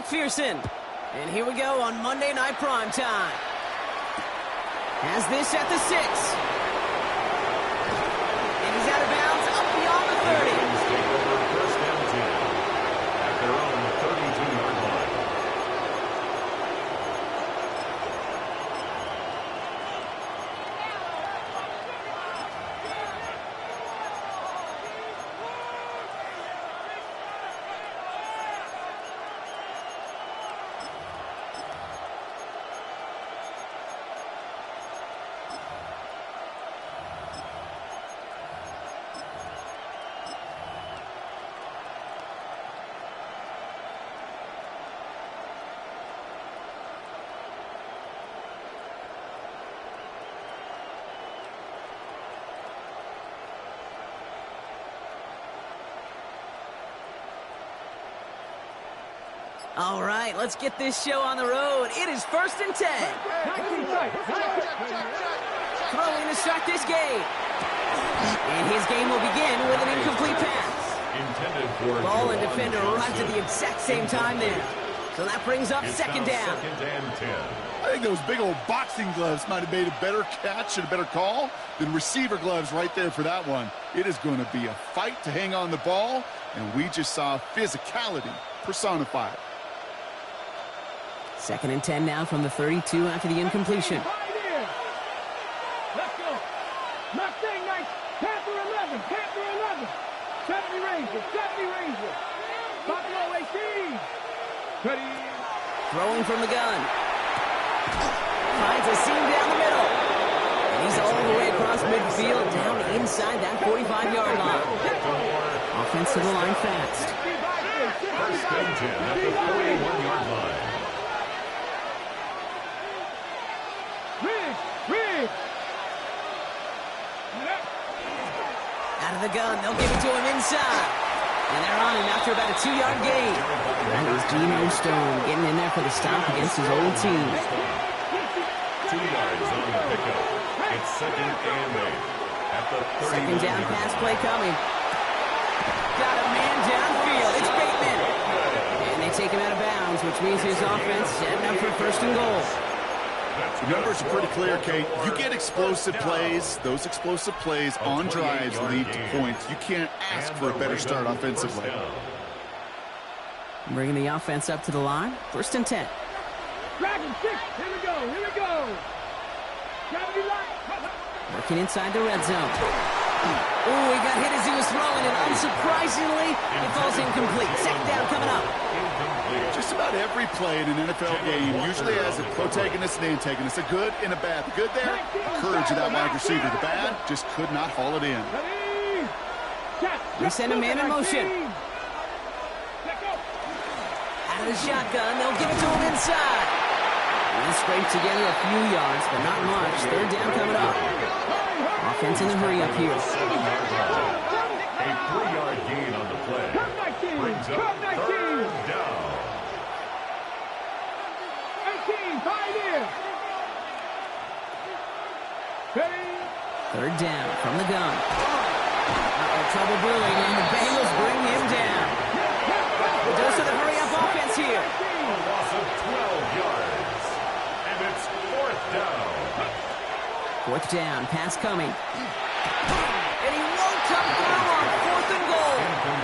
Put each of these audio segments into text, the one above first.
McPherson. And here we go on Monday Night Primetime. Has this at the 6. And he's out of bounds up beyond the 30. Take over first down 10 at their own 32-yard line. All right, let's get this show on the road. It is 1st and 10. Throwing to start this game. And his game will begin with an incomplete pass. Intended for Ball and defender arrived at the exact same time there. So that brings up second down. Second and 10. I think those big old boxing gloves might have made a better catch and a better call than receiver gloves right there for that one. It is going to be a fight to hang on the ball, and we just saw physicality personified. 2nd and 10 now from the 32 after the incompletion. Let's go. Mustang Knights, Panther 11, Panther 11. 70 Rangers, 70 Rangers. Buffalo 18. Ready. Throwing from the gun. Finds a seam down the middle. And he's all the way across midfield, down inside that 45-yard line. Offense to the line fast. First and 10 at the 41-yard line. Out of the gun, they'll give it to him inside. And they're on him after about a 2-yard gain. That was Geno Stone getting in there for the stop against his old team. 2 yards on the pickup. It's 2nd and 8 at the 31. Second down pass play coming. Got a man downfield. It's Bateman. And they take him out of bounds, which means his offense setting up for 1st and goal. The numbers are pretty clear, Kate. You get explosive plays. Those explosive plays on drives lead to points. You can't ask for a better start offensively. Bringing the offense up to the line. 1st and 10. Dragon 6. Here we go. Here we go. Gravity lock. Working inside the red zone. Oh, he got hit as he was throwing, and unsurprisingly, it falls incomplete. 2nd down coming up. Just about every play in an NFL game usually has a protagonist and antagonist, a good and a bad. The good there, courage of that wide receiver. The bad, just could not haul it in. They send a man in motion. Out of the shotgun, they'll give it to him inside. They scrape together a few yards, but not much. 3rd down coming up. Offense in the hurry up here. A 3-yard gain on the play. Brings up 3rd down. 18, pioneer. Ready. 3rd down from the gun. Trouble brewing, and the Bengals bring him down. The dose of the hurry-up offense here. A loss of 12 yards. And it's 4th down. 4th down, pass coming. And he won't come through on 4th and goal.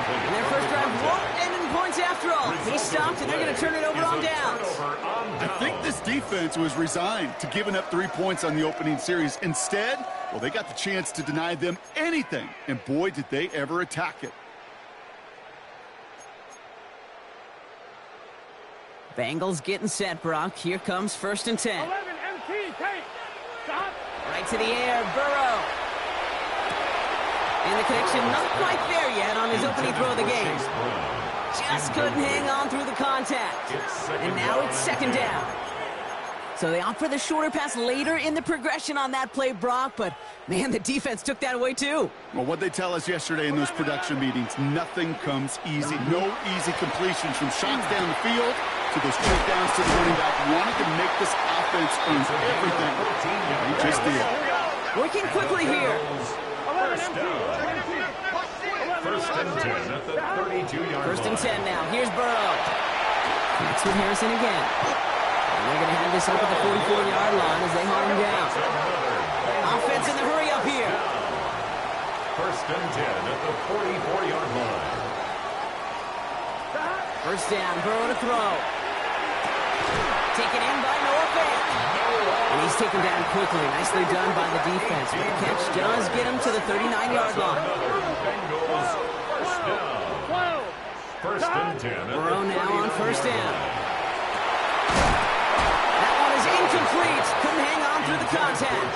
And their first drive won't end in points after all. He stopped, and they're going to turn it over on downs. I think this defense was resigned to giving up 3 points on the opening series. Instead, well, they got the chance to deny them anything. And boy, did they ever attack it. Bengals getting set, Brock. Here comes 1st and 10. 11, MT, take. Stop. Right to the air, Burrow. And the connection not quite there yet on his opening throw of the game. Just couldn't hang on through the contact. And now it's 2nd down. So they opt for the shorter pass later in the progression on that play, Brock. But, man, the defense took that away, too. Well, what they tell us yesterday in those production meetings, nothing comes easy. No easy completions from shots down the field to those checkdowns to the running back. Wanted to make this offense earn everything. He just did. Working quickly here. First down. 1st and 10 at the 32-yard line. 1st and 10 now. Here's Burrow. Next with Harrison again. And they're going to have this up at the 44-yard line as they hunt him down. Offense in the hurry up here. First and 10 at the 44-yard line. First down, Burrow to throw. Taken in by Noah Fant. And he's taken down quickly. Nicely done by the defense. But the catch does get him to the 39-yard line. Bengals first down. First and 10 at Burrow the now on first 39-yard down. line. That one is incomplete. Couldn't hang on through the contact.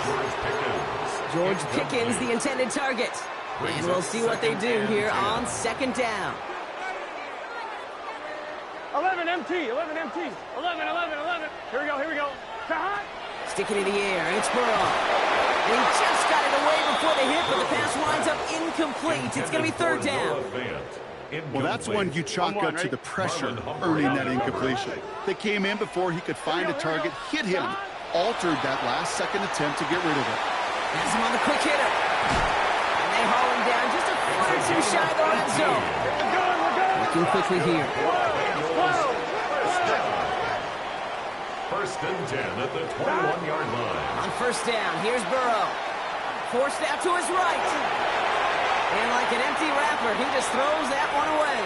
George Pickens, the intended target. And we'll see what they do here on second down. 11 MT, 11 MT, 11, 11, 11. Here we go, here we go. Stick it in the air, it's Burrow. And he just got it away before the hit, but the pass winds up incomplete. It's going to be third down. Well, that's one you chalk up to the pressure earning that incompletion. They came in before he could find a target, hit him, altered that last-second attempt to get rid of it. Has him on the quick hitter. And they haul him down just a foot or two shy of the red zone. Looking quickly here. First and 10 at the 21-yard line. On first down, here's Burrow. Forced out to his right. And like an empty wrapper, he just throws that one away.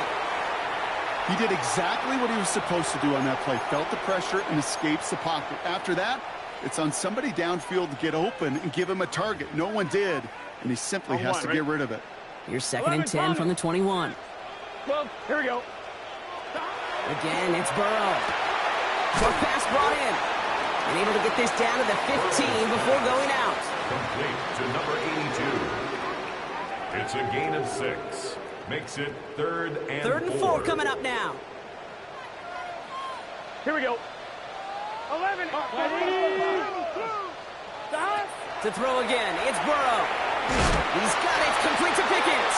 He did exactly what he was supposed to do on that play. Felt the pressure and escapes the pocket. After that, it's on somebody downfield to get open and give him a target. No one did, and he simply has to get rid of it. Here's second and 10 from the 21. Well, here we go. Again, it's Burrow. Short pass brought in. And able to get this down to the 15 before going out. Complete to number 82. It's a gain of 6. Makes it third and 4 coming up now. Here we go. 11. To throw again, it's Burrow. He's got it, complete to Pickens.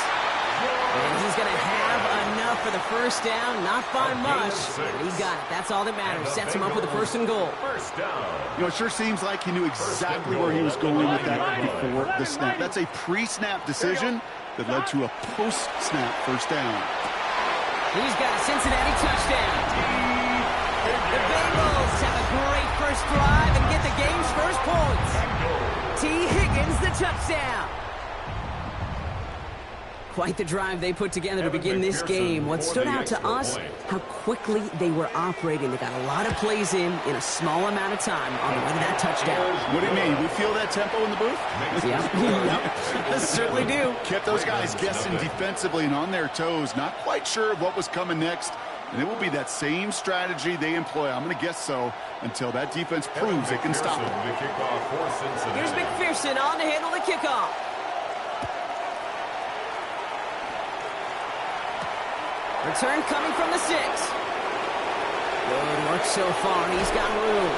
And he's going to have enough for the first down, not by much. But he got it, that's all that matters. Sets him up with a first and goal. First down. You know, it sure seems like he knew exactly where he was going with that before the snap. That's a pre-snap decision that led to a post-snap first down. He's got a Cincinnati touchdown. The Bengals have a great first drive and get the game's first points. T. Higgins, the touchdown. Quite the drive they put together to begin this game. What stood out to us, how quickly they were operating. They got a lot of plays in a small amount of time on the way to that touchdown. What do you mean? We feel that tempo in the booth? Yep. Certainly do. Kept those guys guessing defensively and on their toes. Not quite sure what was coming next. And it will be that same strategy they employ. I'm going to guess so until that defense proves it can stop it. Here's McPherson on to handle the kickoff. Return coming from the 6. Good work so far. He's got room.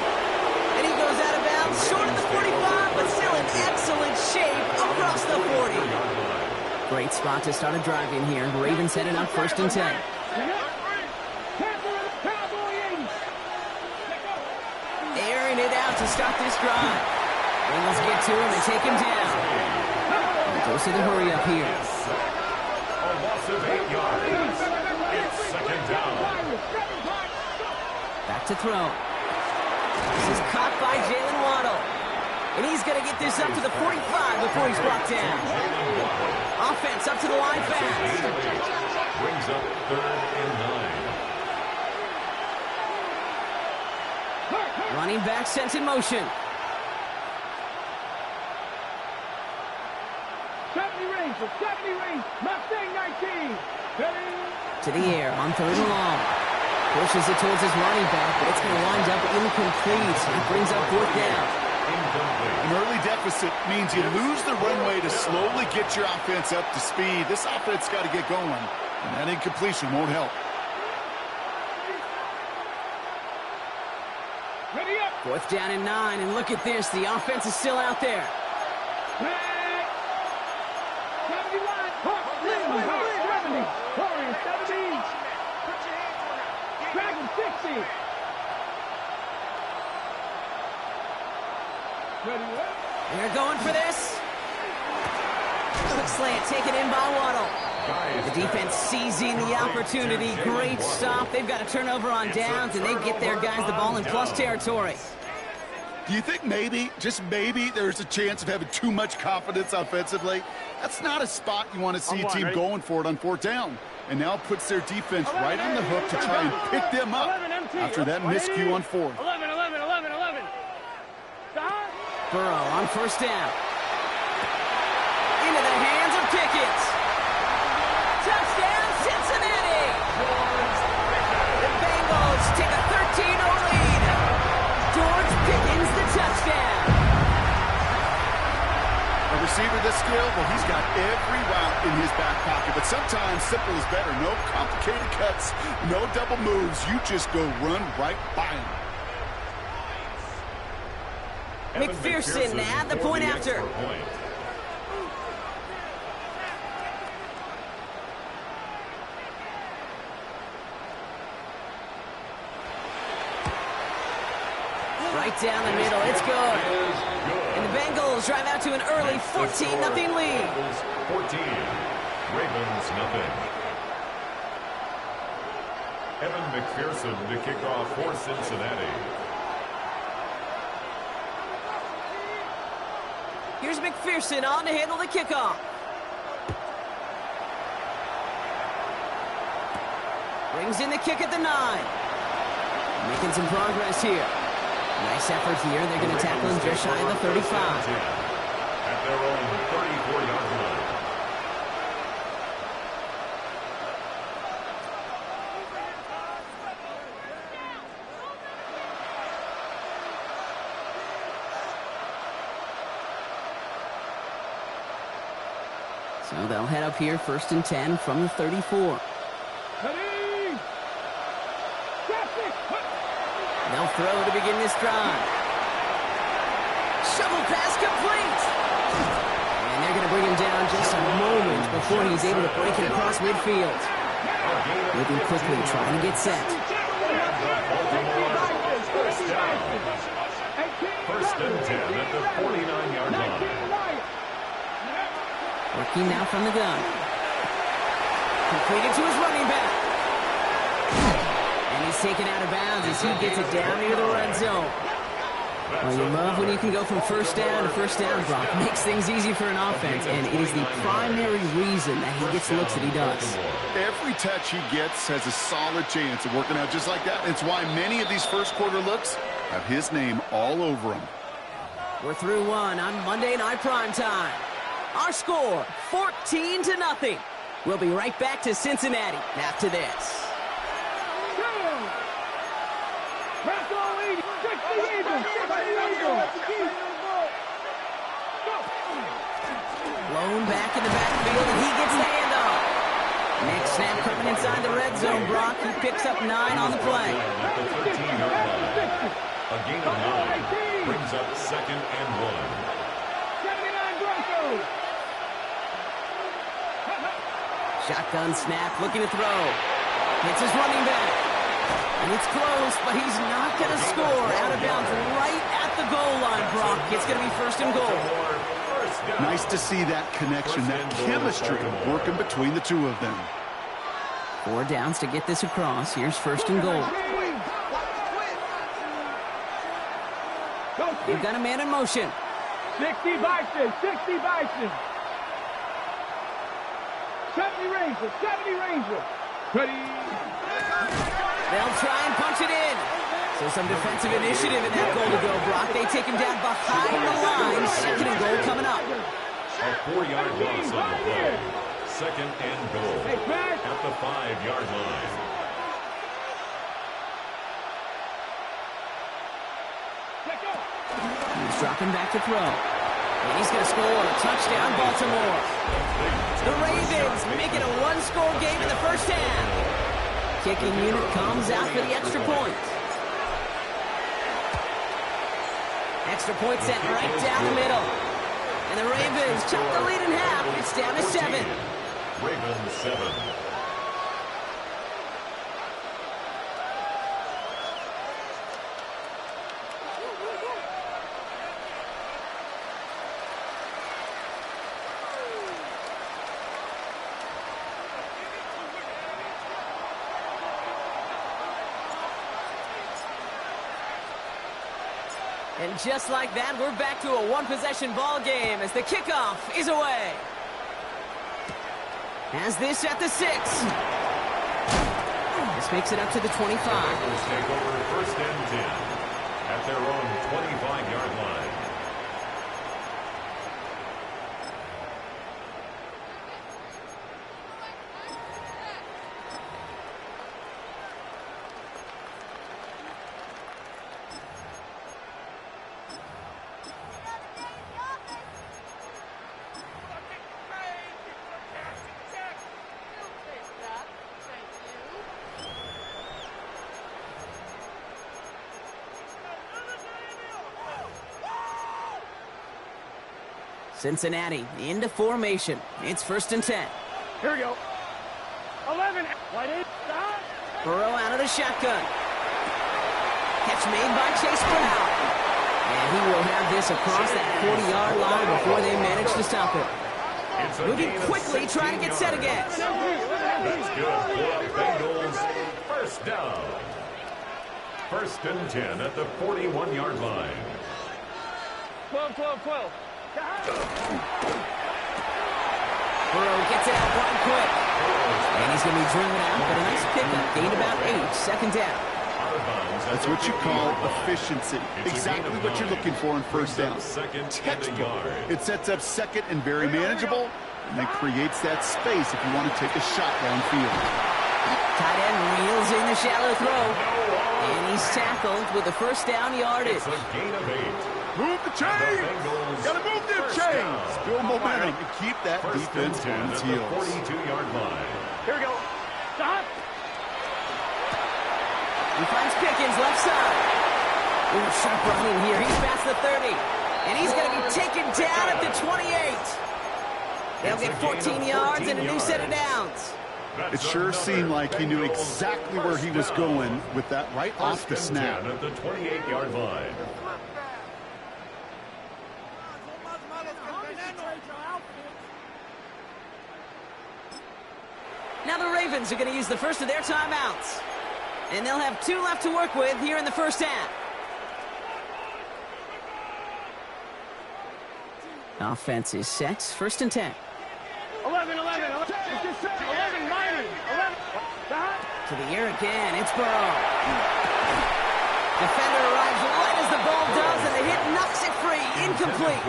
And he goes out of bounds short of the 45, but still in excellent shape across the 40. Great spot to start a drive in here. Ravens heading up first and 10. Airing it out to start this drive. Bengals get to him and take him down. He goes to the hurry up here. A loss of 8 yards. It's second down. Back to throw. This is caught by Jalen Waddle. And he's going to get this up to the 45 before he's brought down. Offense up to the line fast. Brings up third and 9. Running back sent in motion. 70 range, 70 range. Mustang 19. To the air on third and long. Pushes it towards his running back, but it's going to wind up incomplete. It brings up fourth down. An early deficit means you lose the runway to slowly get your offense up to speed. This offense got to get going, and that incompletion won't help. Ready up. Fourth down and 9, and look at this. The offense is still out there. 71. 70. Warriors 70. Dragon 60. Ready up. They're going for this. Quick slant taken in by Waddle. The defense seizing the opportunity. Great stop. They've got a turnover on downs, and they get their guys the ball in plus territory. Do you think maybe, just maybe, there's a chance of having too much confidence offensively? That's not a spot you want to see a team going for it on fourth down. And now puts their defense right on the hook to try and pick them up after that miscue on fourth. 11. Burrow on first down. Into the hands of Pickett. Touchdown, Cincinnati! The Bengals take a 13-0 lead. George Pickens the touchdown. A receiver this skilled, well, he's got every route in his back pocket, but sometimes simple is better. No complicated cuts, no double moves. You just go run right by him. McPherson at the point after. Right down the middle, it's good. And the Bengals drive out to an early 14-0 lead. 14, Ravens nothing. Evan McPherson to kick off for Cincinnati. Here's McPherson on to handle the kickoff. Brings in the kick at the 9. Making some progress here. Nice effort here. They're going to tackle him just shy of the 35. At their own 34-yard line. So they'll head up here, 1st and 10 from the 34. They'll throw to begin this drive. Shovel pass complete. And they're going to bring him down just a moment before he's able to break it across midfield. Moving quickly, trying to get set. First and 10 at the 49-yard line. Working now from the gun. Completed to his running back. And he's taken out of bounds as he gets it down near the red zone. Well, you love when you can go from first down to first down, Brock. Makes things easy for an offense, and it is the primary reason that he gets the looks that he does. Every touch he gets has a solid chance of working out just like that. It's why many of these first quarter looks have his name all over them. We're through one on Monday Night Primetime. Our score, 14-0. We'll be right back to Cincinnati after this. Blown back in the backfield, and he gets the handoff. Next snap coming inside the red zone, Brock. He picks up 9 on the play. At the 13-yard line. A gain of 9 brings up 2nd and 1. Shotgun snap, looking to throw. Hits his running back. And it's close, but he's not going to score. Out of bounds right at the goal line, Brock. It's going to be 1st and goal. Nice to see that connection, that chemistry working between the two of them. 4 downs to get this across. Here's 1st and goal. They've got a man in motion. 60 Bison, 60 Bison. 70 Rangers, 70 Rangers. Ready. They'll try and punch it in. So some defensive initiative in that goal to go, Brock. They take him down behind the line. 2nd and goal coming up. A 4-yard loss on the play. 2nd and goal at the 5-yard line. He's dropping back to throw. And he's going to score. Touchdown, Baltimore. The Ravens make it a 1-score game in the first half. Kicking unit comes out for the extra point. Extra point set right down the middle. And the Ravens chop the lead in half. It's down to 7. Ravens 7. And just like that, we're back to a one-possession ball game as the kickoff is away. Has this at the 6. This makes it up to the 25. The Bengals take over first and 10 at their own 25-yard line. Cincinnati into formation. It's first and 10. Here we go. 11. Wide in. Stop. Burrow out of the shotgun. Catch made by Chase Brown. And he will have this across that 40-yard line before they manage to stop it. Moving quickly, trying to get set again. That's good for the Bengals. First down. First and 10 at the 41-yard line. 12, 12, 12. Burrow gets it out one quick. And he's going to be driven out, but a nice pickup. Gained about 8. Second down. That's what you call efficiency. Exactly what you're looking for in first down. Textbook. It sets up second and very manageable, and then creates that space if you want to take a shot downfield. Tight end wheels in the shallow throw. And he's tackled with the first down yardage. It's a gain of 8. Move the chains! Gotta move them chains! Build momentum and keep that defense on its heels. 42-yard line. Here we go. Stop. He finds Pickens left side. Ooh, sharp running here. He's past the 30. And he's going to be taken down at the 28. They'll get 14 yards and a new set of downs. It sure seemed like he knew exactly where he was going with that right off the snap. At the 28-yard line. Now the Ravens are going to use the first of their timeouts. And they'll have 2 left to work with here in the first half. Offense is set. First and 10. 11, 11, 11. 11 minus. 11. To the air again. It's Burrow. Defender arrives right as the ball does, and the hit knocks it free. Incomplete.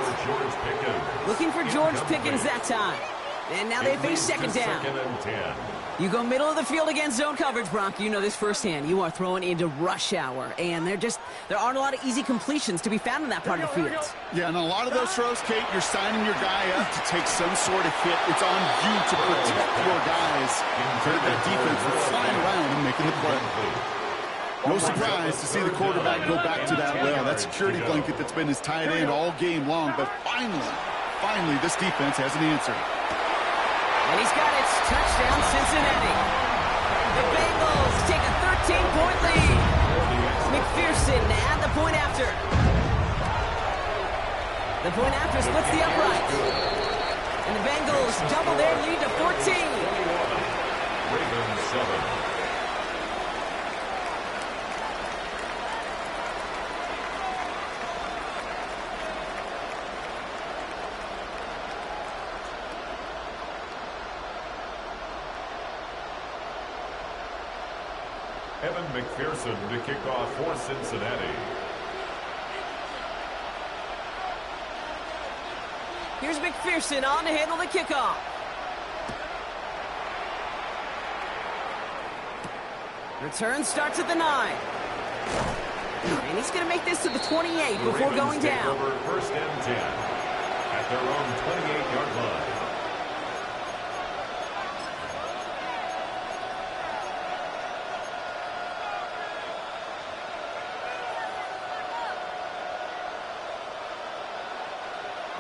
Looking for George Pickens that time. And now they face second down. Second and 10. You go middle of the field against zone coverage, Brock. You know this firsthand. You are throwing into rush hour, and there aren't a lot of easy completions to be found in that part of the field. Yeah, and a lot of those throws, Kate, you're signing your guy up to take some sort of hit. It's on you to protect your guys. Credit that defense for flying around and making the play. No surprise to see the quarterback go back to that well. That security blanket that's been his tight end all game long, but finally, this defense has an answer. And he's got it. Touchdown, Cincinnati. The Bengals take a 13-point lead. McPherson at the point after. The point after splits the upright. And the Bengals double their lead to 14. Ravens 7. Evan McPherson to kick off for Cincinnati. Here's McPherson on to handle the kickoff. Return starts at the 9. And he's going to make this to the 28 before going down. Over first and 10 at their own 28-yard line.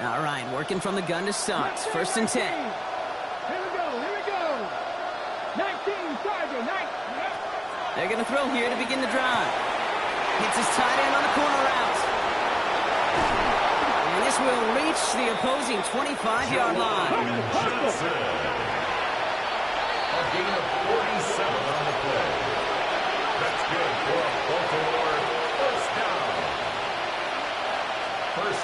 All right, working from the gun to start. First and 10. Here we go. 19, Charger, 19. They're going to throw here to begin the drive. Hits his tight end on the corner route. And this will reach the opposing 25-yard line. Johnson. A gain of 47 on the play. That's good for a Baltimore first down.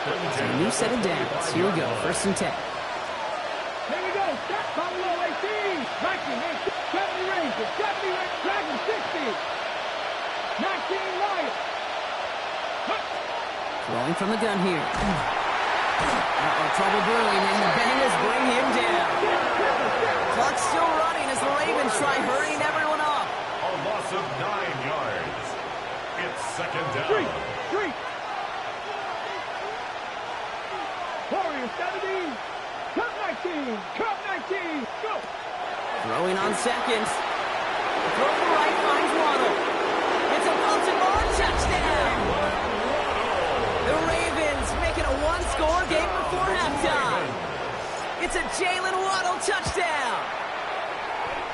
So a new set of downs. Here we go, 1st and 10. Here we go. Stop. Buffalo 18. 19, 70 Rangers. 70 Rangers. Dragon 60. 19 Lions. Throwing from the gun here. Trouble brewing, and the Bengals bring him down. Clock's still running as the Ravens try hurrying everyone up. A loss of 9 yards. It's 2nd down. Three. Warriors 17. Cup 19. Cup 19. Go. Throwing on 2nd. Throw to the right finds Waddle. It's a Baltimore touchdown. The Ravens make it a 1-score game before halftime. It's a Jalen Waddle touchdown.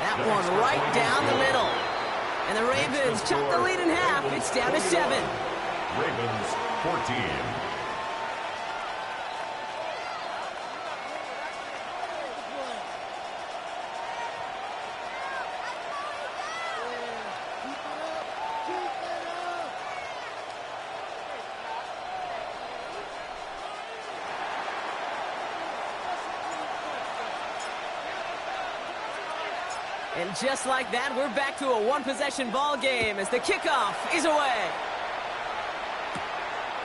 That one right down the middle. And the Ravens chop the lead in half. It's down to 7. Ravens 14. And just like that, we're back to a one-possession ball game as the kickoff is away.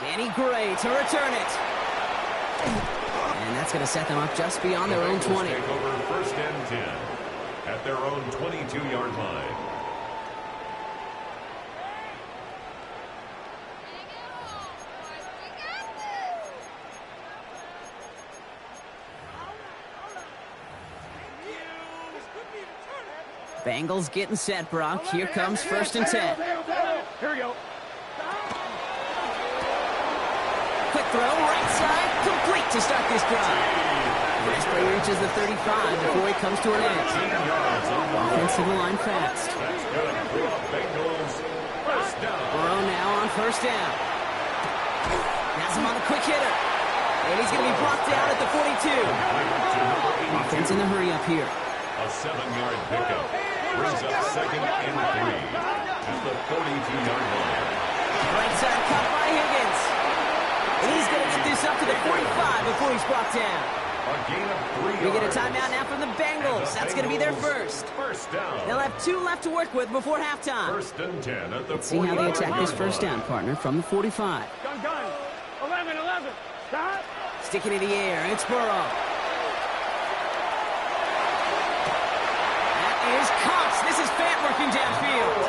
Danny Gray to return it. And that's going to set them up just beyond their own 20. Take over 1st and 10 at their own 22-yard line. Bengals getting set, Brock. Here comes 1st and 10. Here we go. Quick throw, right side, complete to start this drive. This play reaches the 35 before he comes to an end. Offensive line fast. That's good. Bengals 1st down. Burrow now on 1st down. Has him on the quick hitter. And he's going to be brought down at the 42. Offense in the hurry up here. A 7-yard pickup. Brings up 2nd and 3 at the 42-yard line. Right side cut by Higgins. And he's going to get this up to the 45 before he's brought down. A gain of 3 yards. We get a timeout now from the Bengals. That's going to be their first. 1st down. They'll have 2 left to work with before halftime. 1st and 10 at the 40-yard line. Let's see how they attack this 1st down, partner, from the 45. Gun. 11. Stop. Sticking in the air. It's Burrow. Is Cox. This is Fant working downfield.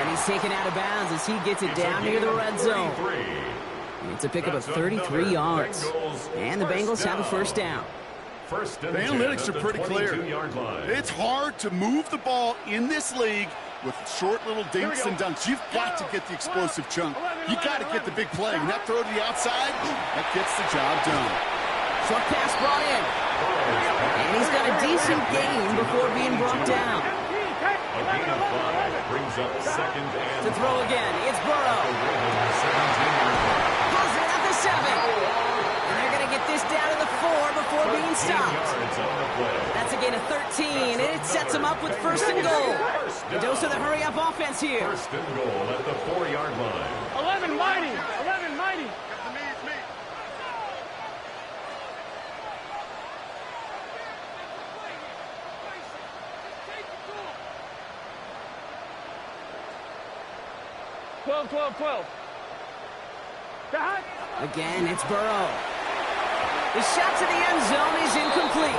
And he's taken out of bounds as he gets it down near the red zone. It's a pickup of 33 yards. And the Bengals have a 1st down. The analytics are pretty clear. It's hard to move the ball in this league with short little dinks and dunks. You've got to get the explosive chunk. You got to get the big play. And that throw to the outside, that gets the job done. Short pass brought in. And he's got a decent gain before being brought down. A gain of 5 brings up 2nd and To throw again, it's Burrow. Pulls it at the 7. And they're going to get this down to the 4 before being stopped. That's a gain of 13, and it sets them up with 1st and goal. The dose of the hurry-up offense here. 1st and goal at the 4-yard line. 11 mighty. Twelve. Again, it's Burrow. The shot to the end zone is incomplete.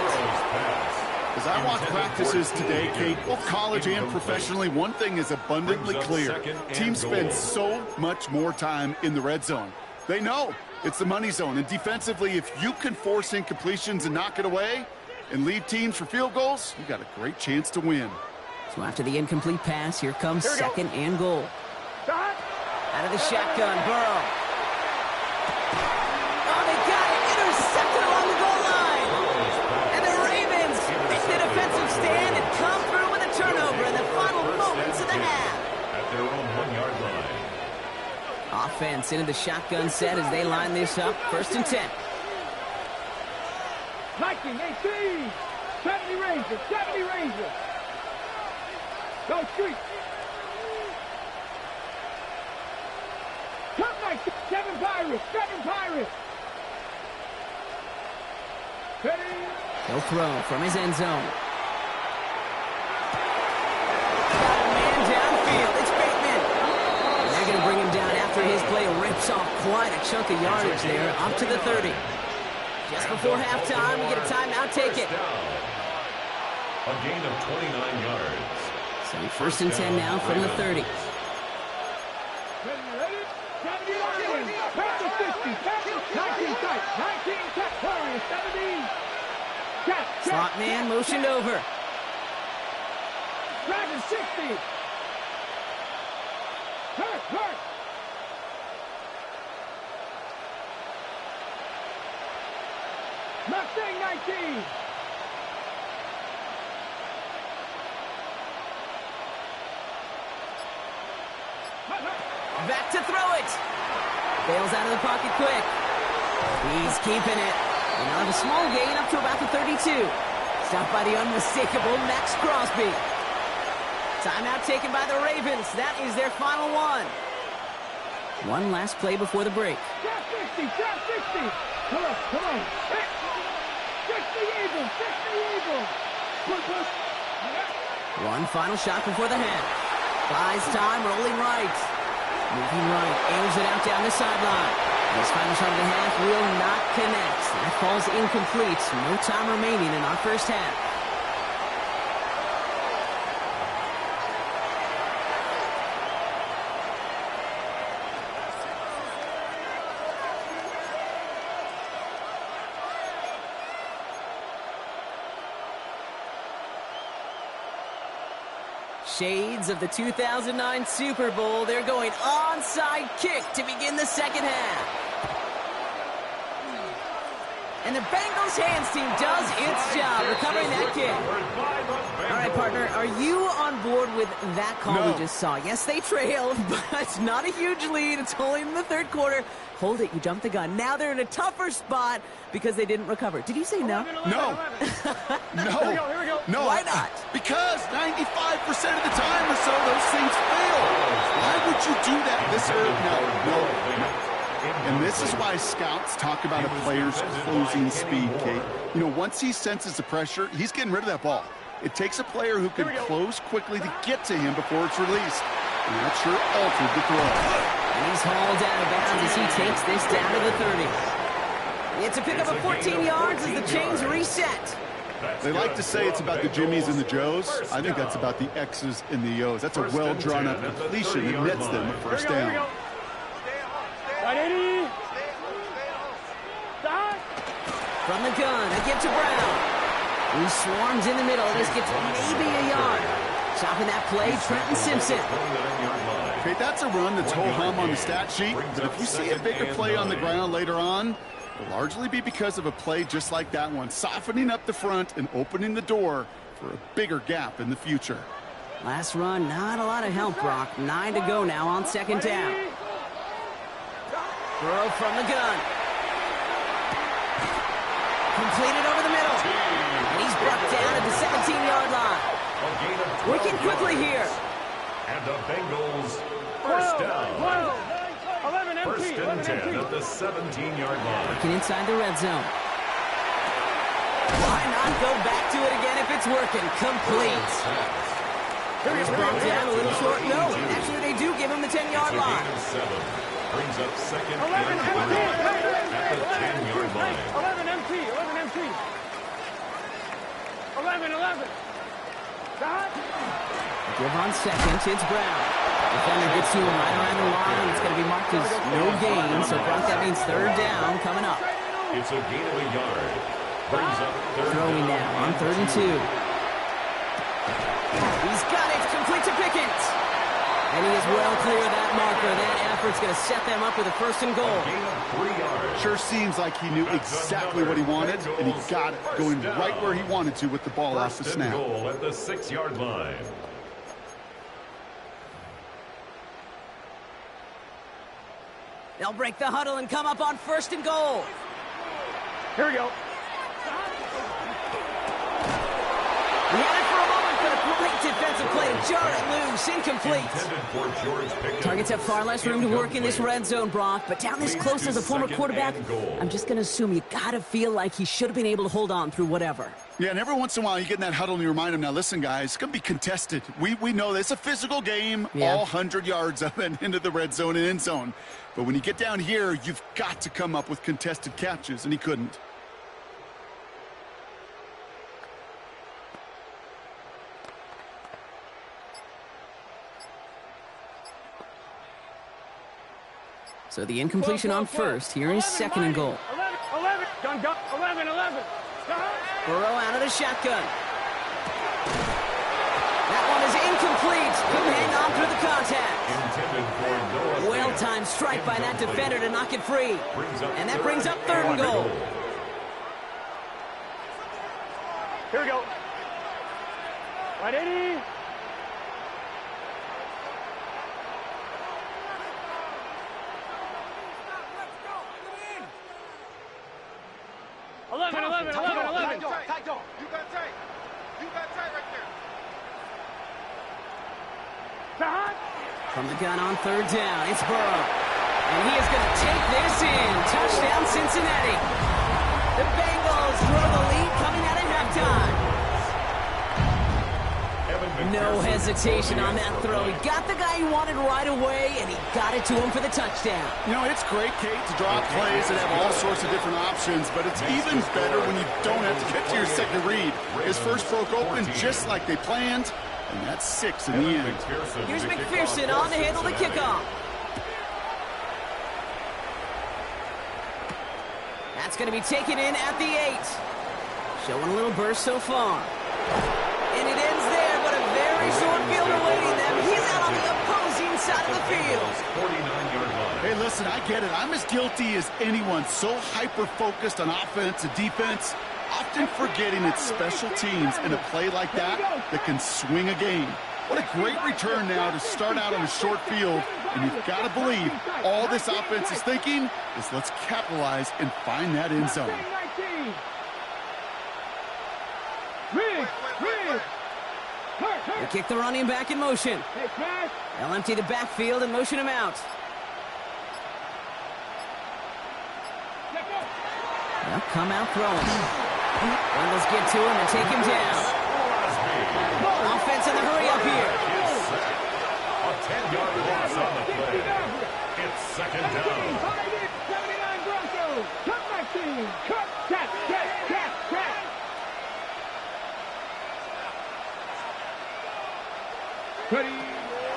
As I watch practices today, Kate, both college and professionally, one thing is abundantly clear. Teams spend so much more time in the red zone. They know it's the money zone. And defensively, if you can force incompletions and knock it away and lead teams for field goals, you got a great chance to win. So after the incomplete pass, here comes 2nd and goal. Out of the shotgun, Burrow. Oh, they got it. Intercepted along the goal line. And the Ravens make the defensive stand and come through with a turnover in the final moments of the half. At their own 1-yard line. Offense into the shotgun set as they line this up. 1st and 10. 19, 18. 70 Rangers. Go street. Cup 19. 7 Pirates. He'll throw from his end zone. Got a man downfield. It's Bateman. And they're going to bring him down after his play rips off quite a chunk of yardage there, up to the 30. Just before halftime, we get a timeout. Take it. A gain of 29 yards. So first and 10 now from the 30. Slot man motioned over. Dragon 60. Hurt. Mustang 19. Back to throw it. Bails out of the pocket quick. He's keeping it. And now have a small gain up to about the 32. Stopped by the unmistakable Max Crosby. Timeout taken by the Ravens. That is their final one. One last play before the break. Drop 60. Come on. 60 Eagles. Push. One final shot before the half. Buys time, rolling right. Moving right, aims it out down the sideline. This final shot of the half will not connect. That falls incomplete. No time remaining in our first half. Shades of the 2009 Super Bowl. They're going onside kick to begin the second half. And the Bengals hands team does its job recovering that kick. All right, partner, are you on board with that call we just saw? Yes, they trailed, but it's not a huge lead. It's only in the third quarter. Hold it, you jumped the gun. Now they're in a tougher spot because they didn't recover. Did you say no? No. Here we go. No. Why not? Because 95% of the time or so, those things fail. Why would you do that this early? No. And this is why scouts talk about a player's closing speed, Kate. You know, once he senses the pressure, he's getting rid of that ball. It takes a player who can close quickly to get to him before it's released. And that sure altered the throw. And he's hauled out of bounds as he takes this down to the 30. It's a pickup of 14 yards as the chains reset. They like to say it's about the Jimmies and the Joes. I think that's about the X's and the O's. That's a well-drawn-up completion that nets them a first down. 180. Stop. From the gun, a give to Brown. He swarms in the middle. This gets maybe a yard. Stopping that play, Trenton Simpson. Okay, that's a run that's ho-hum on the stat sheet, but if you see a bigger play on the ground later on, it'll largely be because of a play just like that one, softening up the front and opening the door for a bigger gap in the future. Last run, not a lot of help, Brock. 9 to go now on second down. Throw from the gun. Completed over the middle. And he's brought down at the 17-yard line. Working quickly here. And the Bengals first down. 11 empty. First and 10 at the 17-yard line. Working inside the red zone. Why not go back to it again if it's working? Complete. He's brought down a little short. No, actually they do give him the 10-yard line. Brings up second 11 and empty. 3 at the 10-yard line. 11 empty. 11. Stop. Give on second, it's Brown. Defender gets to him right around the line. It's going to be marked as no gain, so Brock, that means third down coming up. It's a gain of a yard. Brings up third Throwing down. now on 3rd and 2. He's got it, complete to Pickens. And he is well clear of that marker. That effort's going to set them up with a first and goal. Gain of 3 yards. Sure seems like he knew exactly what he wanted, and he got it, going right where he wanted to with the ball off the First and snap. goal at the 6-yard line. They'll break the huddle and come up on 1st and goal. Here we go. He had it for a moment, but a complete defensive play to jar it loose. Incomplete. Targets have far less room to work in this red zone, Brock. But down this close as a former quarterback, I'm just going to assume you got to feel like he should have been able to hold on through whatever. Yeah, and every once in a while you get in that huddle and you remind him, now listen, guys, it's going to be contested. We know this. It's a physical game, all 100 yards of it into the red zone and end zone. But when you get down here, you've got to come up with contested catches, and he couldn't. So the incompletion on first. Here is second and goal. 11. 11. Burrow out of the shotgun. That one is incomplete. Couldn't hang on through the contact. Well-timed strike by that defender to knock it free. And that brings up third and goal. Here we go. Right, 80. Eleven. You got tight. right there. From the gun on third down, it's Burrow. And he is going to take this in. Touchdown, Cincinnati. The Bengals throw the lead coming out of halftime. No hesitation on that throw. He got the guy he wanted right away, and he got it to him for the touchdown. You know, it's great, Kate, to draw plays and have all sorts of different options, but it's even better when you don't have to get to your second read. His first broke open just like they planned, and that's 6 in the end. Here's McPherson on to handle the kickoff. That's going to be taken in at the 8. Showing a little burst so far. And it ends there, but a very short field awaiting them. He's out on the opposing side of the field. Hey, listen, I get it. I'm as guilty as anyone. So hyper-focused on offense and defense, often forgetting it's special teams in a play like that can swing a game. What a great return now to start out on a short field. And you've got to believe all this offense is thinking is let's capitalize and find that end zone. They kick the running back in motion. They'll empty the backfield and motion him out. They'll come out throwing. Bengals get to him and take him down. Offense in the hurry up here. A 10-yard loss on the play. It's second down. 79 Broncos. Cut back team. Cut.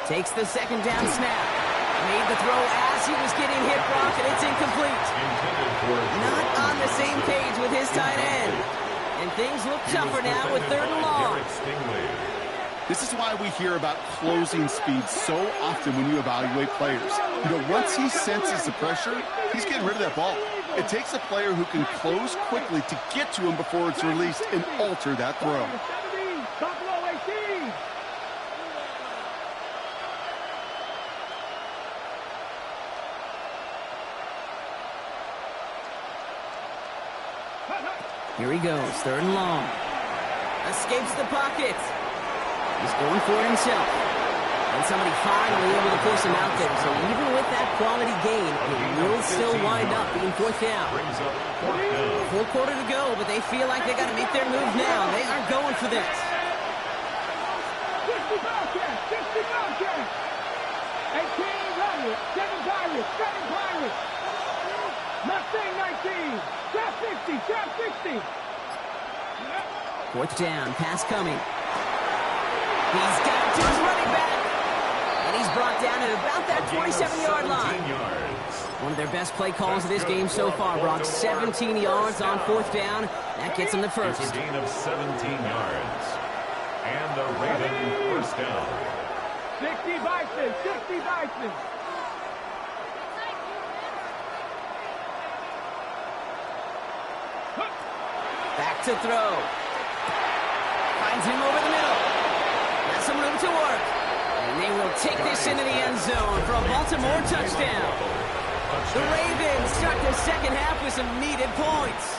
Takes the second down snap. Made the throw as he was getting hit, Brock, and it's incomplete. Not on the same page with his tight end. And things look tougher now with third and long. This is why we hear about closing speed so often when you evaluate players. You know, once he senses the pressure, he's getting rid of that ball. It takes a player who can close quickly to get to him before it's released and alter that throw. Here he goes, third and long. Escapes the pocket. He's going for it himself. And somebody finally able to force him out there. So even with that quality gain, it will still wind up being fourth down. Full quarter to go, but they feel like they got to make their move now. They are going for this. 60 Bobcats. 18 Pirates. 7 Pirates. 7 Pirates. Mustang 19. Trap 60. Fourth down, pass coming. He's got it to his running back. And he's brought down at about that 27-yard line. One of their best play calls of this game so far, Brock. 17 yards on fourth down. That gets him the first. It's a gain of 17 yards. And the Raven first down. 60 Bison. Back to throw. Finds him over the middle. Has some room to work. And they will take this into the end zone for a Baltimore touchdown. The Ravens start their second half with some needed points.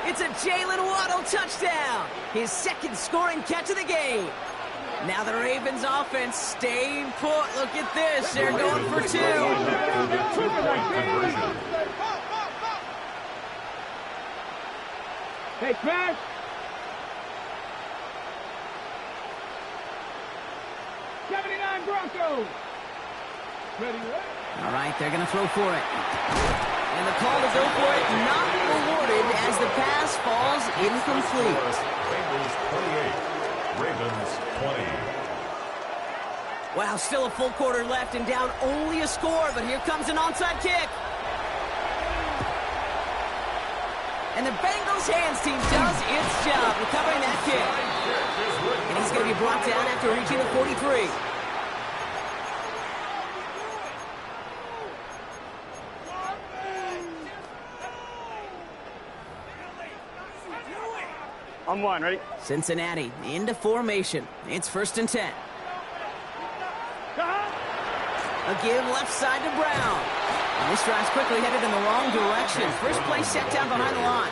It's a Jalen Waddle touchdown. His second scoring catch of the game. Now the Ravens offense staying put. Look at this. They're going for 2. Hey, smash. '79 Broncos. Ready, All right, they're going to throw for it. And the call to go for it not rewarded as the pass falls incomplete. Bengals 28, Ravens 20. Wow, still a full quarter left and down only a score, but here comes an onside kick. And the Bengals hands team does its job recovering that kick. And he's going to be brought down after reaching the 43. On one, ready? Cincinnati into formation. It's 1st and 10. A give left side to Brown. And this drive's quickly headed in the wrong direction. First play set down behind the line.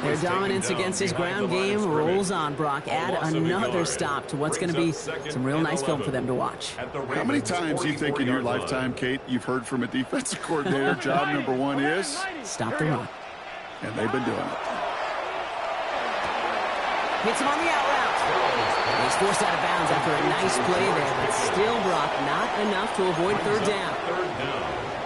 Their dominance against his ground game rolls on, Brock. Add another stop to what's going to be some real nice film for them to watch. How many times do you think in your lifetime, Kate, you've heard from a defensive coordinator, job number 1 is? Stop the run. And they've been doing it. Hits him on the out route. He's forced out of bounds after a nice play there, but still, Brock, not enough to avoid 3rd down.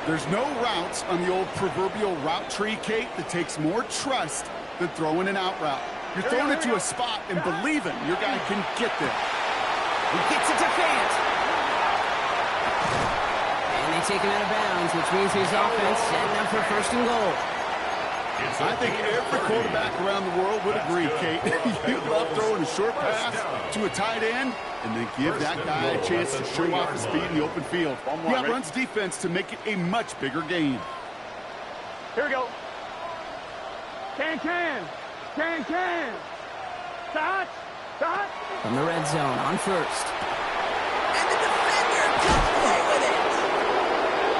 There's no routes on the old proverbial route tree, Kate, that takes more trust than throwing an out route. You're throwing it to a spot and believing your guy can get there. He gets it to Fant. And they take him out of bounds, which means his offense setting up for 1st and goal. I think every quarterback around the world would agree, Kate. You love throwing a short pass to a tight end and then give that guy a chance to show off his speed in the open field. He outruns defense to make it a much bigger game. Here we go. Can. Start. From the red zone on 1st. And the defender comes away with it.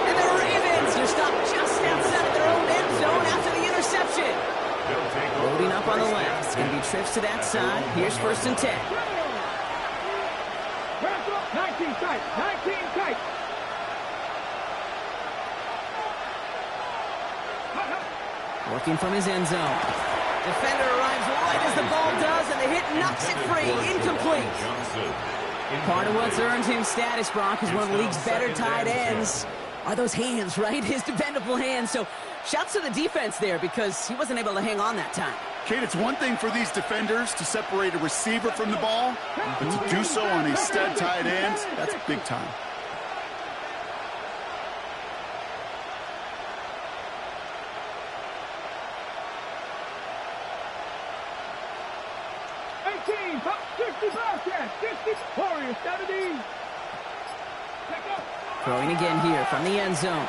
And the Ravens are stopped just outside of their own end zone after the interception. Loading up on the left. It's going to be trips to that side. Here's 1st and 10. 19 tight. Working from his end zone. Defender arrives right as the ball does, and the hit knocks it free. Incomplete. Part of what's earned him status, Brock, is one of the league's better tight ends. Are those hands, right? His dependable hands. So shouts to the defense there because he wasn't able to hang on that time. Kate, it's one thing for these defenders to separate a receiver from the ball, but to do so on a stud tight end, that's big time. Warriors 70. Throwing again here from the end zone.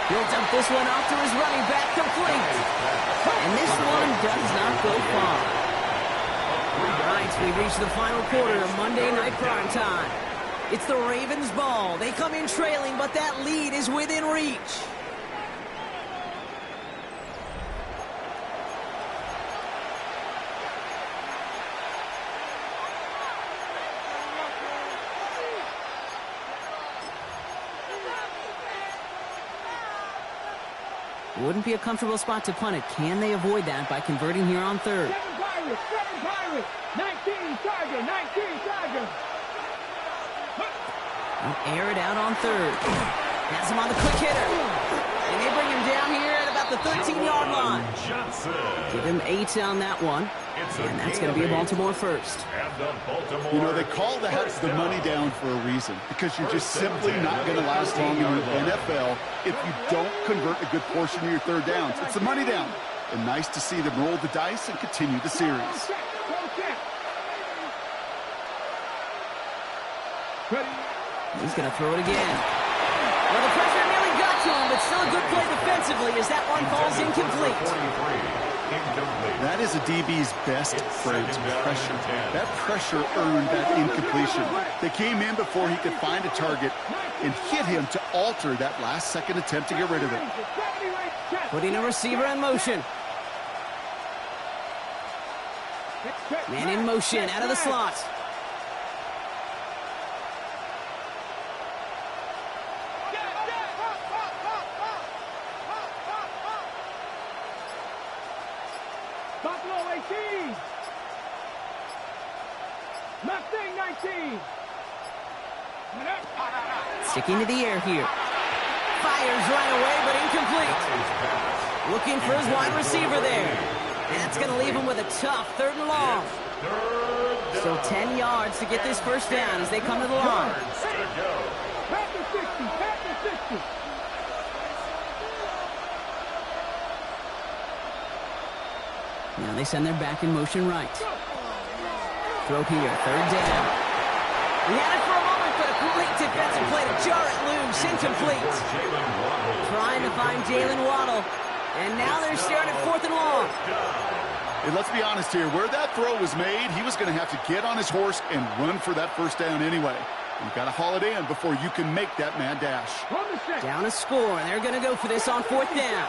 He'll dump this one off to his running back, complete. And this one does not go far. All right, we've reached the final quarter of Monday Night Prime Time. It's the Ravens' ball. They come in trailing, but that lead is within reach. Wouldn't be a comfortable spot to punt it. Can they avoid that by converting here on 3rd? 7 Pirates, 19 Tiger. I'll air it out on 3rd. Has him on the quick hitter. And they bring him down here at about the 13-yard line. Give him 8 on that one. And that's going to be a Baltimore 1st. You know, they call that the money down for a reason, because you're just simply not going to last long in the NFL if you don't convert a good portion of your 3rd downs. It's the money down. And nice to see them roll the dice and continue the series. He's going to throw it again. Well, the pressure nearly got to him, but still a good play defensively as that one falls incomplete. That is a DB's best phrase, pressure. That pressure earned that incompletion. They came in before he could find a target and hit him to alter that last-second attempt to get rid of it. Putting a receiver in motion. Man in motion, out of the slot. 18. Mustang 19. Sticking to the air here. Fires right away, but incomplete. Looking for his wide receiver there. That's going to leave him with a tough 3rd and long. So 10 yards to get this first down as they come to the line. Back to 60. Back to 60. Now they send their back in motion right. Throw here, 3rd down. He had it for a moment, but a great defensive play to jar it loose. Incomplete. Trying to find Jalen Waddle. And now they're staring at 4th and long. Hey, let's be honest here. Where that throw was made, he was going to have to get on his horse and run for that first down anyway. You've got to haul it in before you can make that mad dash. Down a score, and they're going to go for this on 4th down.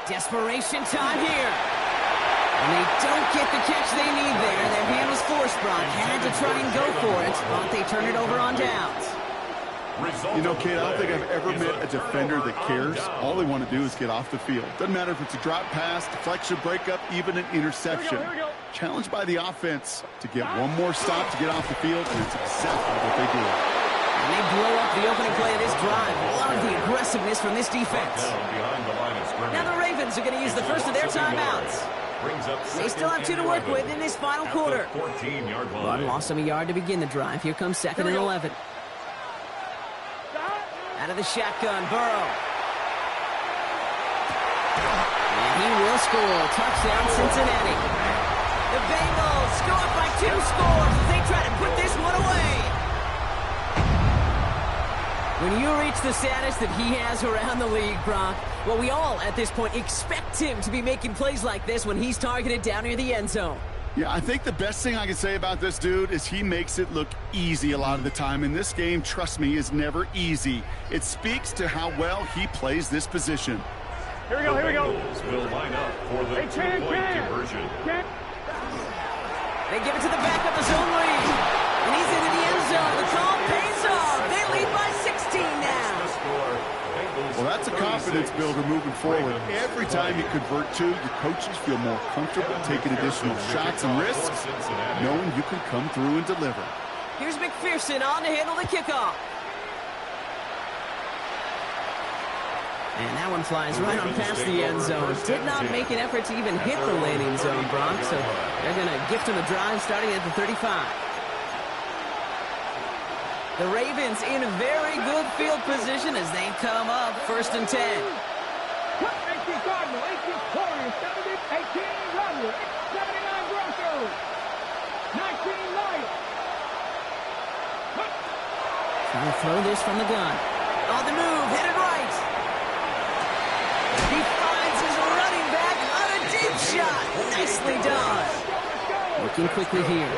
Desperation time here. And they don't get the catch they need there. Their hand was forced, Brock. Had to try and go for it, but they turn it over on downs. You know, Kate, I don't think I've ever met a defender that cares. All they want to do is get off the field. Doesn't matter if it's a drop pass, deflection, breakup, even an interception. Challenged by the offense to get one more stop to get off the field, and it's exactly what they do. And they blow up the opening play of this drive. Love the aggressiveness from this defense. Now the Ravens are going to use the first of their timeouts. They still have 2 to work with in this final quarter. One lost them a yard to begin the drive. Here comes 2nd and 11. Out of the shotgun, Burrow. And he will score. Touchdown, Cincinnati. The Bengals score by 2 scores as they try to put this one away. When you reach the status that he has around the league, Brock, well, we all, at this point, expect him to be making plays like this when he's targeted down near the end zone. Yeah, I think the best thing I can say about this dude is he makes it look easy a lot of the time. And this game, trust me, is never easy. It speaks to how well he plays this position. Here we go, here we go. Will line up for the two-point conversion. They give it to the back of the zone lead. And he's into the end zone. The call pays off. They lead by 16 now. Well, that's a confidence builder moving forward. Every time you convert 2, your coaches feel more comfortable taking additional shots and risks, knowing you can come through and deliver. Here's McPherson on to handle the kickoff. And that one flies right on past the end zone. Did not make an effort to even hit the landing zone, Brock, so they're going to gift him a drive starting at the 35. The Ravens in very good field position as they come up 1st and 10. 18 Cardinal, 18 Warriors, 18 Rumble, 79 Broncos, 19 Lions. Trying to throw this from the gun. On the move, headed right. He finds his running back on a deep shot. Nicely done. Looking quickly here.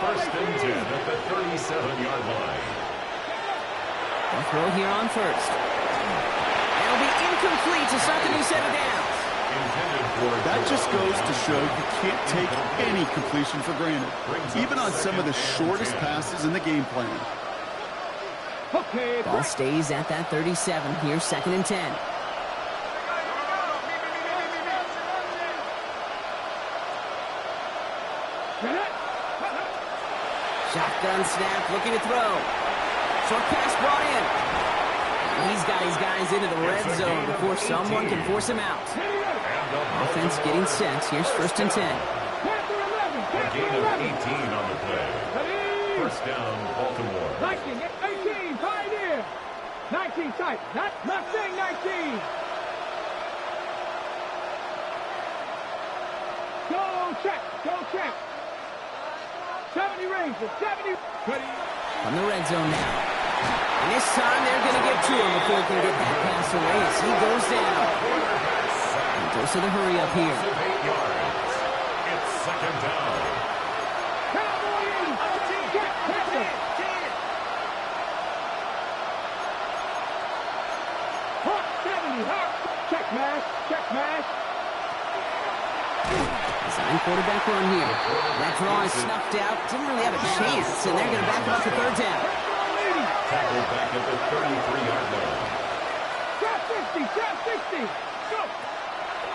First and 10 at the 37-yard line. They'll throw here on 1st. It'll be incomplete to start the new set of downs. That just goes to show you can't take any completion for granted, even on some of the shortest passes in the game plan. Ball stays at that 37. Here's 2nd and 10. Shotgun snap, looking to throw. Short pass brought in. He's got his guys into the red zone before someone can force him out. Offense getting set. Here's 1st and 10. A gain of 18 on the play. First down, Baltimore. 18, Pioneer. 19 tight, not Mustang 19. Go check. 70 Rangers, 70. From the red zone now. And this time they're going to get to him before he can get that pass away as he goes down. He goes to the hurry up here. 8 yards. It's 2nd down. Cowboys, get pressure. 70, And quarterback run here. That draw is snuffed out. Didn't really have a chance, and they're going to back him up for third down. Tackled back at the 33-yard line. Trap 60, trap 60. Go.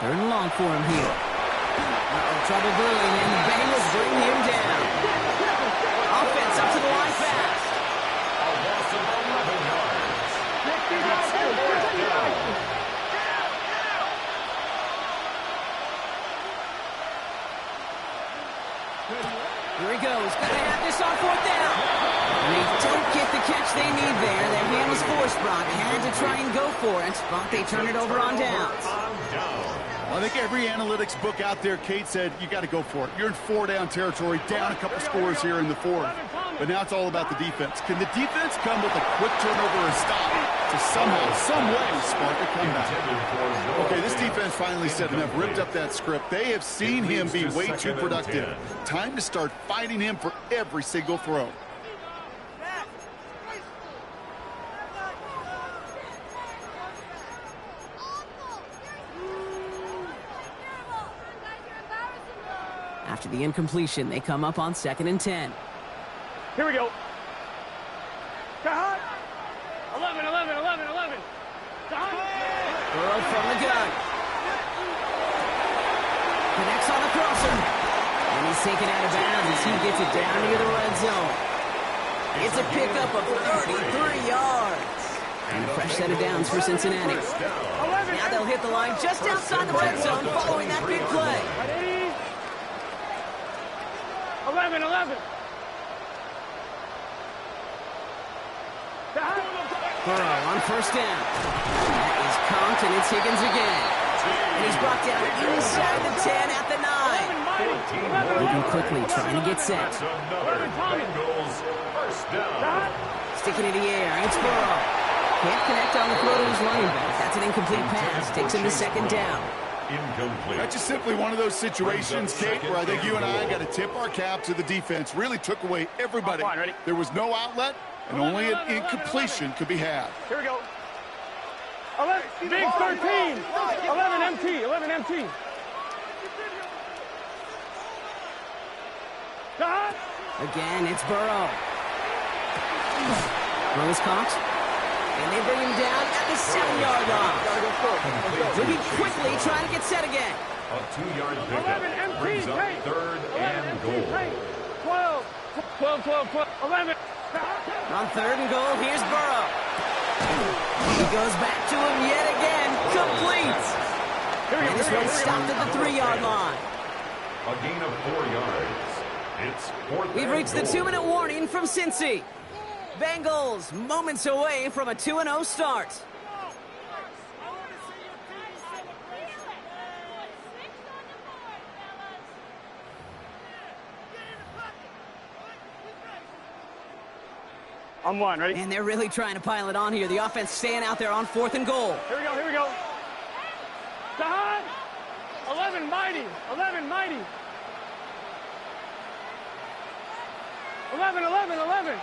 Third and long for him here. Trouble brewing, and the Bengals bring him down. Offense up to the line fast. A loss of 11 yards. That's a fourth down. Here he goes. Gonna have this on fourth down. And they don't get the catch they need there. Their hand was forced, Brock. Had to try and go for it, but they turn it over on downs. I think every analytics book out there, Kate said, you got to go for it. You're in four-down territory, down a couple scores here in the fourth. But now it's all about the defense. Can the defense come with a quick turnover or stop to somehow, some way, spark a comeback? Okay, this defense finally said enough, ripped up that script. They have seen him be way too productive. Time to start fighting him for every single throw. After the incompletion, they come up on 2nd and 10. Here we go. Cut. 11, 11, 11, 11. Burrow from the gun. Connects on the crosser. And he's taken out of bounds as he gets it down near the red zone. It's a pickup of 33 yards. And a fresh set of downs for Cincinnati. Now they'll hit the line just outside the red zone following that big play. 11, 11. Burrow on first down. That is Conk, and it's Higgins again. And he's brought down inside the 10 at the 9. Moving quickly, trying to get set. Sticking it in the air, it's Burrow. Can't connect on the throw to his running back. That's an incomplete pass. Takes him to 2nd down. Incomplete. That's just simply one of those situations, Kate, where I think you and I got to tip our cap to the defense. Really took away everybody. There was no outlet, and only an incompletion could be had. Here we go. 11, big 13. 11 MT, 11 MT. Again, it's Burrow. Rose caught. And they bring him down at the 7-yard line. Moving quickly, trying to get set again. A 2-yard pickup brings up 3rd and goal. 12, 11. On 3rd and goal, here's Burrow. He goes back to him yet again. Complete. And this one stopped at the 3-yard line. A gain of 4 yards. It's 4th. We've reached the 2-minute warning from Cincy. Bengals moments away from a 2-0 start. On one, ready? And they're really trying to pile it on here. The offense staying out there on 4th and goal. Here we go, here we go. Sahan! 11 mighty, 11 mighty. 11, 11, 11.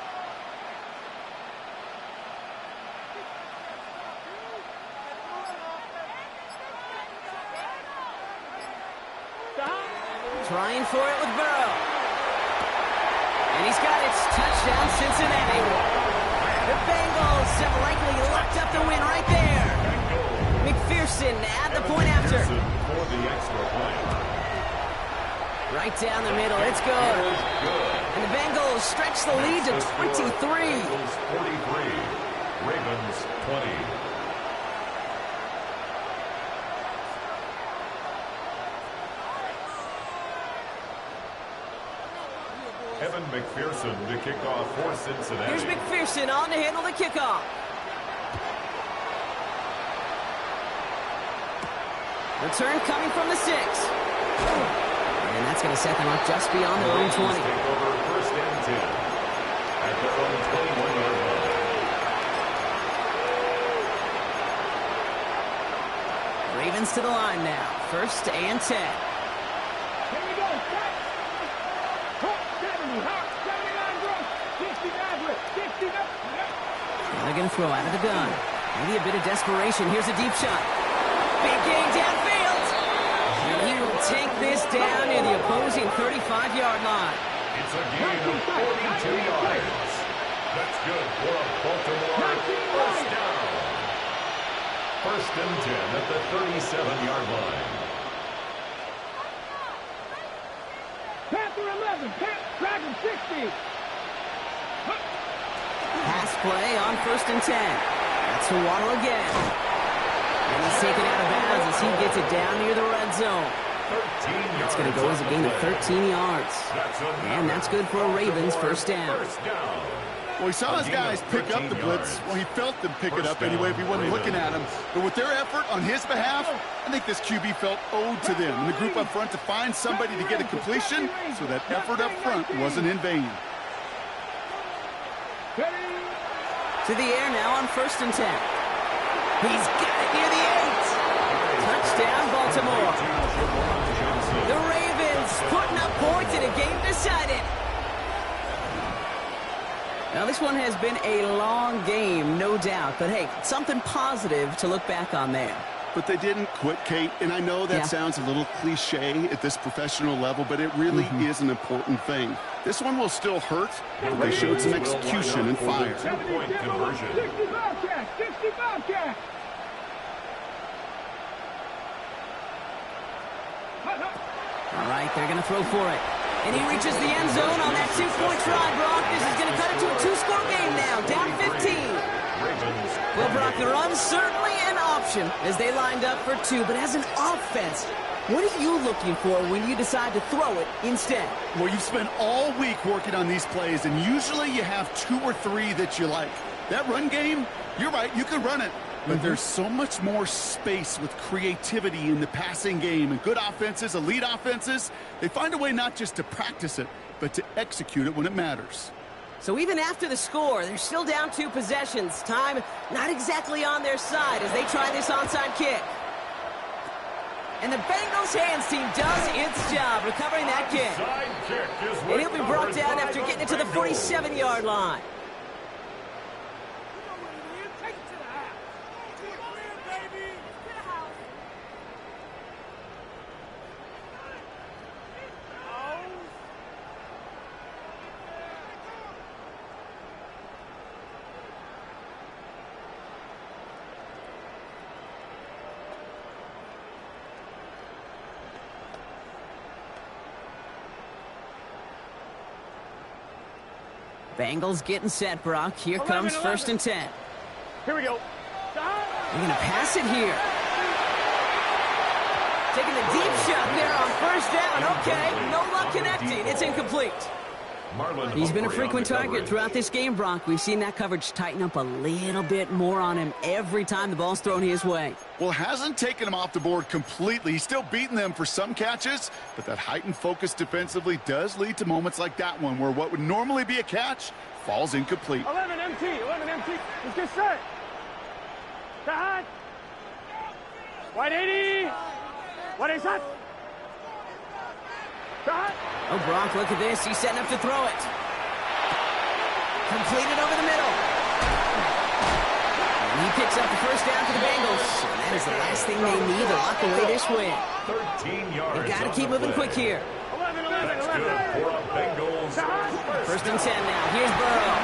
Trying for it with Burrow. And he's got it. Touchdown, Cincinnati. The Bengals have likely locked up the win right there. McPherson at the point after. For the extra point. Right down the middle. It's good. And the Bengals stretch the lead to 23. Bengals 43. Ravens 20. Evan McPherson to kick off for Cincinnati. Here's McPherson on to handle the kickoff. Return coming from the 6. And that's going to set them up just beyond their own 20. Take over 1st and 10 at their own 21-yard line. Ravens to the line now. 1st and 10. Here we go. 70, 69, 69. Now they're going to throw out of the gun. Maybe a bit of desperation. Here's a deep shot. Big gain downfield. And he will take this down near the opposing 35-yard line. It's a gain of 42 yards. That's good for a Baltimore first down. First and 10 at the 37-yard line. Panther 11, Dragon 60. Pass play on first and 10. That's to Waddle again. And he's taken out of bounds as he gets it down near the red zone. It's going to go as a gain of 13 yards. And that's good for a Ravens first down. Well, he saw his guys pick up the blitz. Well, he felt them pick it up anyway if he wasn't looking at him. But with their effort on his behalf, I think this QB felt owed to them and the group up front to find somebody to get a completion, so that effort up front wasn't in vain. To the air now on first and 10. He's got it near the 8. Touchdown, Baltimore. The Ravens putting up points in a game decided. Now, this one has been a long game, no doubt. But, hey, something positive to look back on there. But they didn't quit, Kate. And I know that sounds a little cliche at this professional level, but it really is an important thing. This one will still hurt, but they showed some execution and fire. 2-point conversion. 65 catch, 65 catch. All right, they're going to throw for it. And he reaches the end zone on that 2-point try, Brock. This is going to cut it to a 2-score game now, down 15. Well, Brock, the run's certainly an option as they lined up for 2. But as an offense, what are you looking for when you decide to throw it instead? Well, you've spent all week working on these plays, and usually you have 2 or 3 that you like. That run game, you're right, you can run it. But there's so much more space with creativity in the passing game. And good offenses, elite offenses, they find a way not just to practice it, but to execute it when it matters. So even after the score, they're still down 2 possessions. Time not exactly on their side as they try this onside kick. And the Bengals hands team does its job recovering that kick. And he'll be brought down after getting it to the 47-yard line. Bengals getting set, Brock. Here comes 1st and 10. Here we go. They're going to pass it here. Taking the deep shot there on first down. Okay, no luck connecting. It's incomplete. He's been a frequent target throughout this game, Brock. We've seen that coverage tighten up a little bit more on him every time the ball's thrown his way. Well, hasn't taken him off the board completely. He's still beating them for some catches, but that heightened focus defensively does lead to moments like that one where what would normally be a catch falls incomplete. 11 MT. Let's get set. Side. White 80. White 80 shot. Oh, Brock, look at this. He's setting up to throw it. Completed over the middle. And he picks up the first down for the Bengals. And that is the last thing they need to lock away this win. 13 yards. They've got to keep moving quick here. 11. For a Bengals. First and 10 now. Here's Burrow.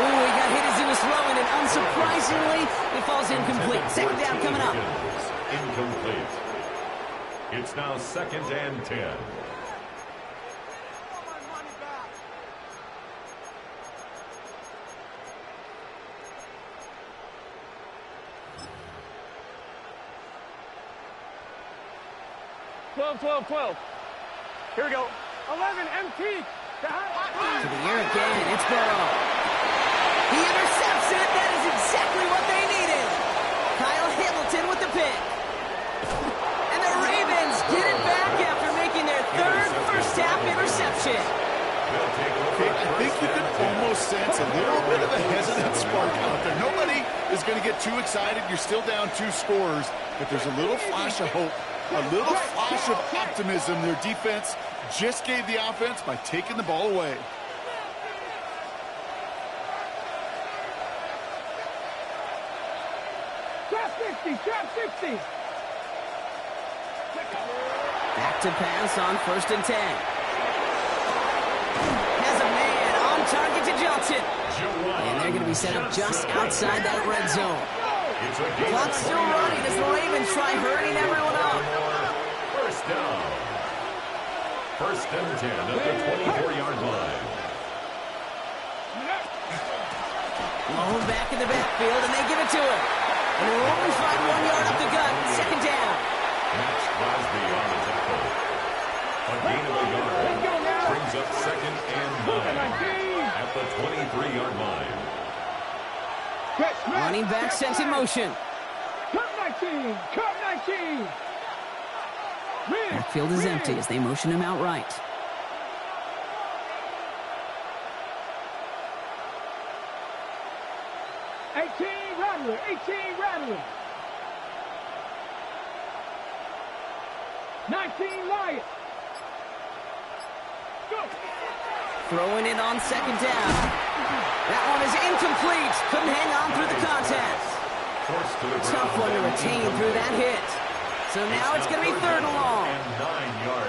Ooh, he got hit as he was throwing, and unsurprisingly, it falls incomplete. Second down coming up. Incomplete. It's now 2nd and 10. Twelve. Here we go. 11 MT. To the air again. It's Burrow. He intercepts it. That is exactly what they needed. Kyle Hamilton with the pick. And the Ravens get it back after making their 3rd first-half interception. Okay, I think you can almost sense a little bit of a hesitant spark out there. Nobody is going to get too excited. You're still down 2 scores, but there's a little flash of hope, a little flash of optimism. Their defense just gave the offense by taking the ball away. Trap 60. Back to pass on 1st and 10. Has a man on target to Johnson. And they're going to be set up just outside that red zone. Clock's still running as the Ravens try hurrying everyone up. First down. 1st and 10 at the 24-yard line. Low back in the backfield, and they give it to him. And the Ravens find 1 yard up the gut. 2nd down. Max Crosby on the tackle. A gain of a yard. Brings up 2nd and 9 at the 23-yard line. Running back sent in motion. Cut 19! Cut 19! Backfield is empty as they motion him out right. Rattler, 18 Rattler. 19 Lion. Go. Throwing it on 2nd down. That one is incomplete. Couldn't hang on through the contact. Tough one to retain through that hit. So now it's going to be 3rd and long.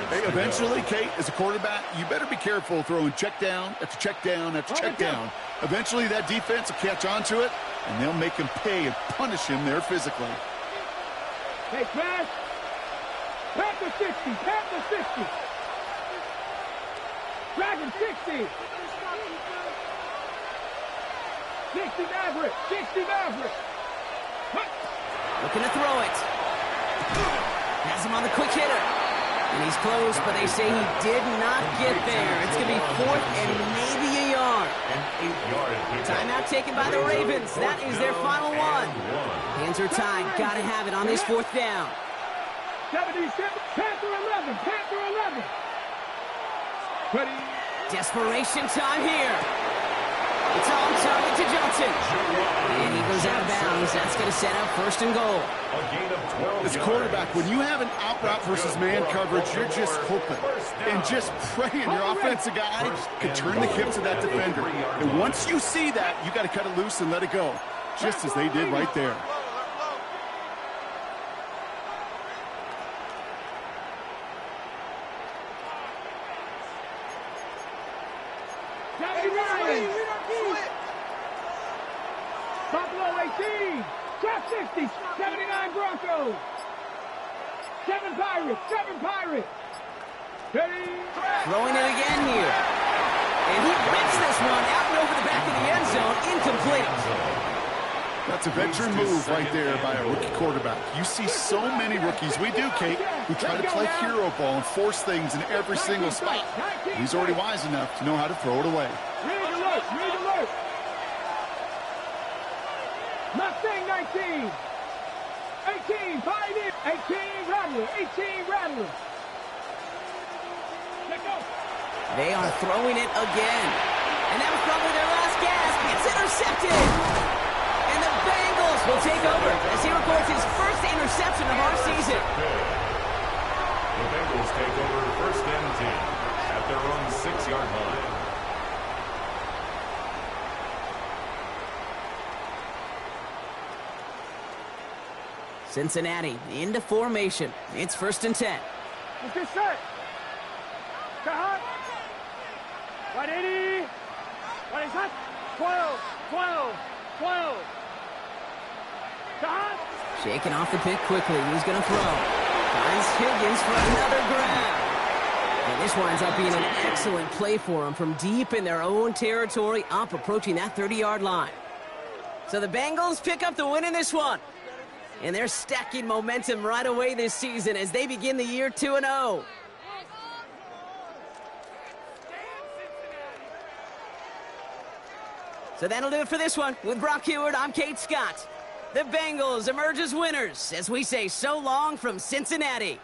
Hey, eventually, Kate, as a quarterback, you better be careful throwing check down after check down after check down. Eventually, that defense will catch on to it, and they'll make him pay and punish him there physically. Hey, pass. Panther 60. Panther 60. Dragon 60. 60 Maverick. 60 Maverick. Looking to throw it. Has him on the quick hitter. And he's close, but they say he did not get there. It's going to be 4th and maybe a yard. Timeout taken by the Ravens. That is their final one. Hands are tied. Got to have it on this 4th down. 77. Panther 11. Panther 11. Ready. Desperation time here. It's on target to Johnson. And he goes out of bounds. That's going to set up 1st and goal. As a quarterback, when you have an out route versus man coverage, you're just hoping and just praying your offensive guy can turn the hips of that defender. And once you see that, you got to cut it loose and let it go, just as they did right there. Buffalo 18. Drop 60. 79 Broncos. 7 Pirates. 7 Pirates. Ready. Throwing it again here. And he rips this one out and over the back of the end zone. Incomplete. That's a veteran move right there by a rookie quarterback. You see so many rookies, we do, Kate, who try to play hero ball and force things in every single spot. He's already wise enough to know how to throw it away. Read alert. Read alert. Mustang 19. 18, Pioneer. 18, Rattler. 18, Rattler. Let go. They are throwing it again. And that was probably their last gasp. It's intercepted. And the Bengals will take over as he records his first interception of our season. The Bengals take over 1st and 10 at their own 6-yard line. Cincinnati into formation. It's 1st and 10. Let's get set. Cut. 180. What is that? 12. 12. 12. Cut. Shaking off the pick quickly. He's going to throw. Finds Higgins for another grab. And this winds up being an excellent play for him from deep in their own territory, up approaching that 30-yard line. So the Bengals pick up the win in this one. And they're stacking momentum right away this season as they begin the year 2-0. So that'll do it for this one. With Brock Heward, I'm Kate Scott. The Bengals emerge as winners as we say so long from Cincinnati.